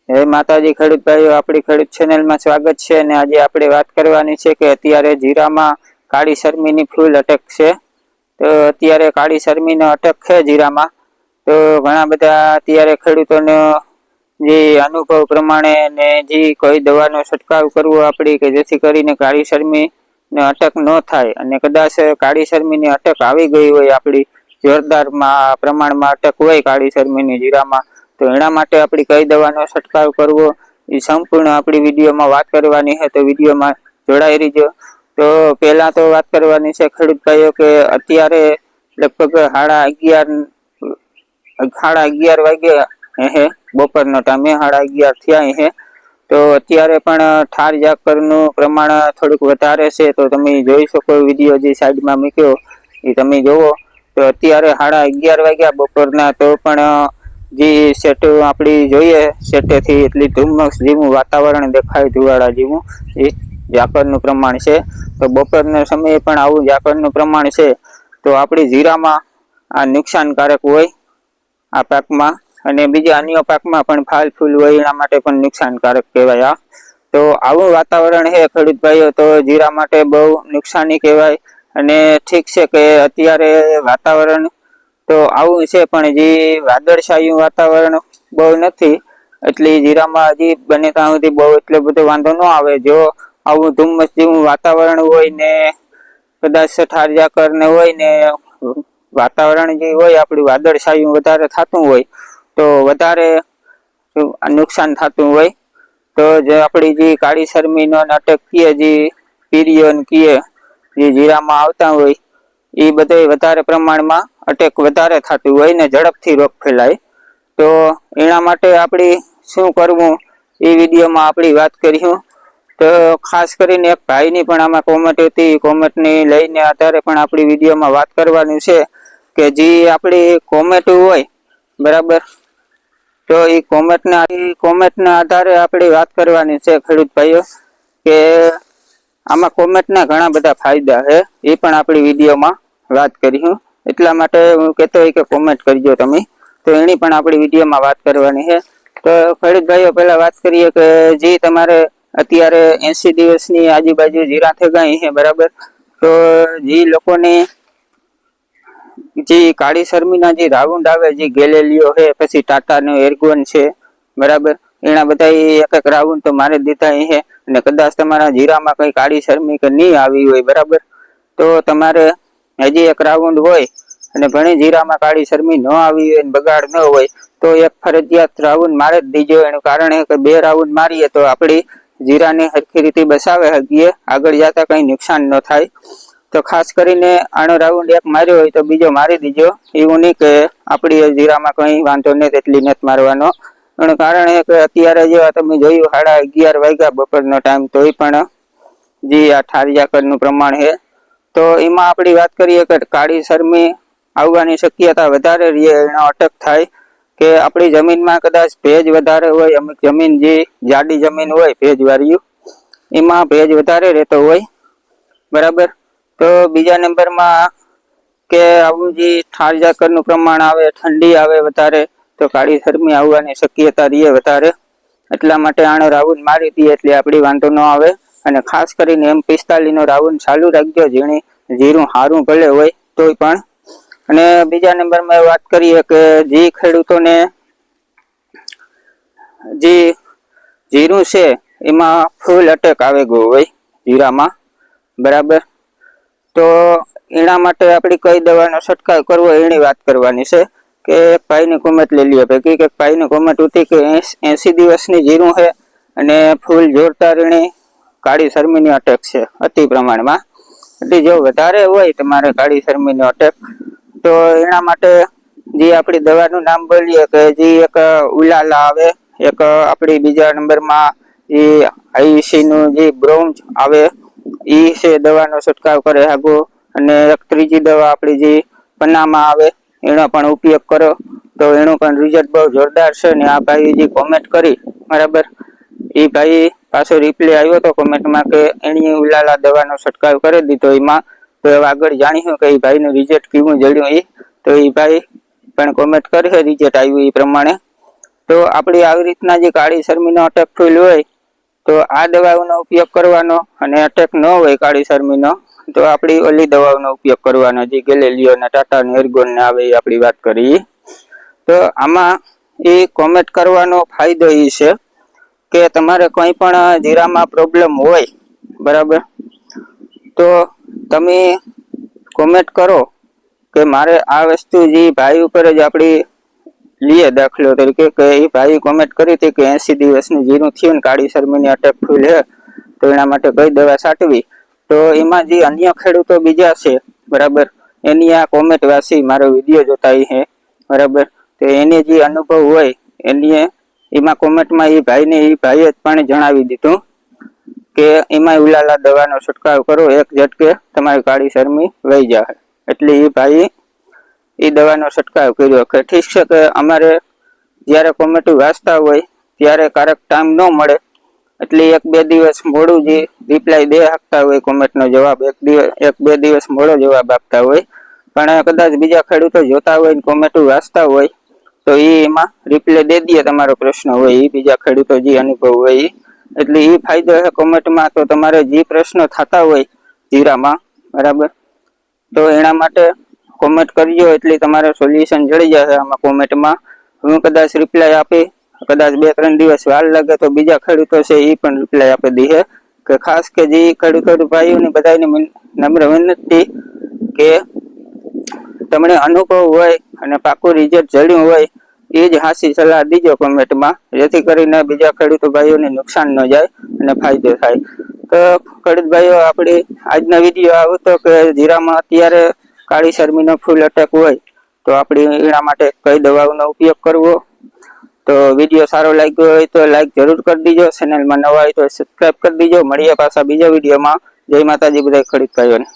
હે માતાજી ખેડૂત ભાઈઓ, આપણી ખેડૂત ચેનલમાં સ્વાગત છે। અને આજે આપણે વાત કરવાની છે કે અત્યારે જીરામાં કાળી શરમીની ફૂલ અટક છે। તો અત્યારે કાળી શરમીનો અટક છે જીરામાં। તો ઘણા બધા અત્યારે ખેડૂતોનો જે અનુભવ પ્રમાણે ને જે કોઈ દવાનો છંટકાવ કરવો આપણી કે જેથી કરીને કાળી શરમીને અટક ન થાય, અને કદાચ કાળી શરમીની અટક આવી ગઈ હોય, આપણી જોરદારમાં પ્રમાણમાં અટક હોય કાળી શરમીની જીરામાં, તો એના માટે આપણી કઈ દવાનો છંટકાવ કરવો એ સંપૂર્ણ આપણી વિડીયોમાં વાત કરવાની છે। તો વિડીયોમાં જોડાઈ રહીજો। તો પહેલા તો વાત કરવાની છે ખેડૂત ભાઈઓ કે અત્યારે લગભગ 11:30 વાગ્યા હે, બપોરનો ટાઈમે 11:30 થયા હે। તો અત્યારે પણ ઠાર ઝાકરનું પ્રમાણ થોડુંક વધારે છે। તો તમે જોઈ શકો વિડીયો જે સાઈડમાં મૂક્યો એ તમે જોવો। તો અત્યારે 11:30 વાગ્યા બપોરના, તો પણ જે સેટ આપણી જોઈએ સેટેથી એટલી ધુમ્મસ જેવું વાતાવરણ દેખાય, ધુવાળા જેવું એ ઝાકરનું પ્રમાણ છે। તો બપોરના સમયે પણ આવું ઝાકરનું પ્રમાણ છે, તો આપણી જીરામાં આ નુકસાનકારક હોય આ પાકમાં, અને બીજા અન્ય પાકમાં પણ ફાલ ફૂલ હોય એના માટે પણ નુકસાનકારક કહેવાય આ। તો આવું વાતાવરણ છે ખેડૂત ભાઈઓ, તો જીરા માટે બહુ નુકસાની કહેવાય। અને ઠીક છે કે અત્યારે વાતાવરણ તો આવું છે, પણ જે વાદળછાયું વાતાવરણ બહુ નથી, એટલે જીરામાં હજી બને ત્યાં સુધી બહુ એટલો બધો વાંધો ન આવે। જો આવું ધુમ્મસ જેવું વાતાવરણ હોય ને કદાચ ઠાર ઝાકર ને હોય ને વાતાવરણ જે હોય આપણું વાદળછાયું વધારે થતું હોય, તો વધારે નુકસાન થતું હોય। તો જે આપણી જે કાળી શરમીનો અટક કીએ, જે પીરિયન કીએ, જે જીરામાં આવતા હોય એ બધે વધારે પ્રમાણમાં અટેક વધારે થતું હોય ને ઝડપથી રોગ ફેલાય। તો એના માટે આપણી શું કરવું એ વિડીયોમાં આપણી વાત કરીશું। તો ખાસ કરીને એક ભાઈની પણ આમાં કોમેન્ટ હતી, કોમેન્ટની લઈને અત્યારે પણ આપણી વિડીયોમાં વાત કરવાની છે કે જે આપણી કોમેન્ટ હોય બરાબર, તો એ કોમેન્ટના આધારે આપણે વાત કરવાની છે ખેડૂત ભાઈઓ, કે આમાં કોમેન્ટના ઘણા બધા ફાયદા છે, એ પણ આપણી વિડીયોમાં વાત કરીશું। એટલા માટે હું કહેતો હોય કે કોમેન્ટ કરજો તમે, તો એની પણ આપણી વિડીયોમાં વાત કરવાની છે। તો ખેડૂત ભાઈઓ પહેલા વાત કરીએ કે જે તમારે અત્યારે 80 દિવસની આજુબાજુ જીરા થઈ ગઈ છે બરાબર, તો જે લોકોને જે કાળી શરમીના જે રાઉન્ડ આવે, જે ગેલેલિયો છે, પછી ટાટાનો એર્ગોન છે બરાબર, એના બધા એક એક રાઉન્ડ તો મારે દીધા છે। અને કદાચ તમારા જીરામાં કઈ કાળી શરમી કે નહીં આવી હોય બરાબર, તો તમારે હજી એક રાઉન્ડ હોય અને ઘણી જીરામાં કાળી શરમી ન આવી હોય, બગાડ ન હોય, તો એક ફરજિયાત રાઉન્ડ મારે જ દીજો। એનું કારણ એ કે 2 રાઉન્ડ મારીએ તો આપણી જીરાને સરખી રીતે બસાવે શકીએ, આગળ જતા કઈ નુકસાન ન થાય। તો ખાસ કરીને આનો રાઉન્ડ એક માર્યો હોય તો બીજો મારી દીજો, એવું નહીં કે આપણી જીરામાં કઈ વાંધો નથી એટલી નથી મારવાનો। એનું કારણ એ કે અત્યારે જો તમે જોયું 11:30 વાગ્યા બપોરનો ટાઈમ, તો એ પણ જે આ ઠાર ઝાકરનું પ્રમાણ છે, તો એમાં આપણી વાત કરીએ કે કાળી શરમી આવવાની શક્યતા વધારે રહે, એનો અટક થાય કે આપણી જમીનમાં કદાચ ભેજ વધારે હોય, અમુક જમીન જે જાડી જમીન હોય ભેજવાળી, એમાં ભેજ વધારે રહેતો હોય બરાબર। તો બીજા નંબરમાં કે આવું જે ઠાર ઝાકરનું પ્રમાણ આવે, ઠંડી આવે વધારે, તો કાળી શરમી આવવાની શક્યતા રહે વધારે। એટલા માટે આનો રાઉન્ડ મારી દઈએ એટલે આપણી વાંધો ન આવે। અને ખાસ કરીને M45 નો રાઉન્ડ ચાલુ રાખજો, જીરું સારું ભલે હોય તોય પણ। અને બીજા નંબરમાં વાત કરીએ કે જે ખેડૂતોને જે જીરું છે એમાં ફૂલ અટેક આવી ગયો હોય જીરામાં બરાબર, તો એના માટે આપણે કઈ દવાનો છંટકાવ કરવો એની વાત કરવાની છે। કે એક ભાઈની કોમેન્ટ લઈ લઈએ ભેગી, કે ભાઈની કોમેન્ટ હતી કે 80 દિવસની જીરું છે અને ફૂલ જોરદાર એની કાળી શરમીની અટેક છે અતિ પ્રમાણમાં। એટલે જો વધારે હોય તમારે કાળી શરમીની અટેક, તો એના માટે જે આપણી દવાનું નામ બોલીએ કે જે એક ઉલાલા આવે, એક આપણી બીજા નંબરમાં જે આઈસી નું જે બ્રોન્ઝ આવે એ છે, દવાનો છંટકાવ કરે આગો। અને એક ત્રીજી દવા આપણી જે પન્નામાં આવે એનો પણ ઉપયોગ કરો, તો એનું પણ રિઝલ્ટ બહુ જોરદાર છે। ને આ ભાઈ જે કોમેન્ટ કરી બરાબર, એ ભાઈ પાછો રિપ્લાય આવ્યો હતો કોમેન્ટમાં કે એની ઉલાલા દવાનો છંટકાવ કરી દીધો એમાં। તો હવે આગળ જાણીશું કે એ ભાઈનું રિઝલ્ટ કેવું જડ્યું એ, તો એ ભાઈ પણ કોમેન્ટ કરે રિઝલ્ટ આવ્યું એ પ્રમાણે। તો તો આપણી આવી રીતના જે કાળી શરમીનો અટેક થયેલો હોય તો આ દવાઓનો ઉપયોગ કરવાનો, અને અટેક ન હોય કાળી શરમીનો તો આપણી ઓલી દવાઓનો ઉપયોગ કરવાનો, જે ગેલેલિયો ને ટાટા ને એર્ગોન ને આવે એ આપણી વાત કરી. તો આમાં એ કોમેન્ટ કરવાનો ફાયદો એ છે કે તમારે કંઈ પણ જીરામાં પ્રોબ્લેમ હોય બરાબર, તો તમે કોમેન્ટ કરો કે મારે આ વસ્તુ જે ભાઈ ઉપર જ આપણી લીએ, દાખલો તરીકે કે એ ભાઈ કોમેન્ટ કરી હતી કે 80 દિવસની જીરું થયું ને કાળી શરમીની અટેક ફૂલ હે, તો એના માટે કઈ દવા છાંટવી. તો એમાં જે અન્ય ખેડૂતો બીજા છે બરાબર, એની આ કોમેન્ટ વાંચી મારો વિડીયો જોતા હે બરાબર, તો એને જે અનુભવ હોય એની એમાં કોમેન્ટમાં એ ભાઈને એ ભાઈએ જ પણ જણાવી દીધું કે એમાં ઉલાલા દવાનો છંટકાવ કરો, એક ઝટકે તમારી કાળી શરમી વહી જાય. એટલે એ ભાઈ એ દવાનો છંટકાવ કર્યો. કે ઠીક છે કે અમારે જ્યારે કોમેન્ટ વાંચતા હોય ત્યારે ક્યારેક ટાઈમ ન મળે એટલે 1-2 દિવસ મોડું જે રિપ્લાય દે આપતા હોય, કોમેન્ટનો જવાબ 1-2 દિવસ મોડો જવાબ આપતા હોય, પણ કદાચ બીજા ખેડૂતો જોતા હોય ને કોમેન્ટ વાંચતા હોય તો એમાં રિપ્લાય દે દે તમારો પ્રશ્ન હોય એ બીજા ખેડૂતો જે અનુભવ હોય. એટલે એ ફાયદો છે કોમેન્ટમાં. તો તમારે જે પ્રશ્ન થતા હોય જીરામાં બરાબર, તો એના માટે કોમેન્ટ કરજો એટલે તમારે સોલ્યુશન જડી જશે આમાં કોમેન્ટમાં. હું કદાચ રિપ્લાય આપી, કદાચ 2-3 દિવસ વાર લાગે તો બીજા ખેડૂતો છે એ પણ રિપ્લાય આપી દે. કે ખાસ કે જે ખેડૂતો ભાઈઓને બધાને નમ્ર વિનંતી કે તમને અનુભવ હોય અને પાકું રિઝલ્ટ જડ્યું હોય એ જ હાસી સલાહ દીજો કોમેન્ટમાં, જેથી કરીને બીજા ખેડૂતો ભાઈઓને નુકસાન ન જાય અને ફાયદો થાય. તો ખેડૂત ભાઈઓ, આપણે આજનો વિડીયો આવો તો કે જીરામાં અત્યારે કાળી શરમીનો ફૂલ અટેક હોય તો આપણે એના માટે કઈ દવાઓનો ઉપયોગ કરવો. તો વિડીયો સારો લાગ્યો હોય તો લાઈક જરૂર કરી દીજો, ચેનલમાં નવા હોય તો સબસ્ક્રાઇબ કરી દીજો. મળીએ પાછા બીજા વિડીયોમાં. જય માતાજી બધા ખેડૂત ભાઈઓને.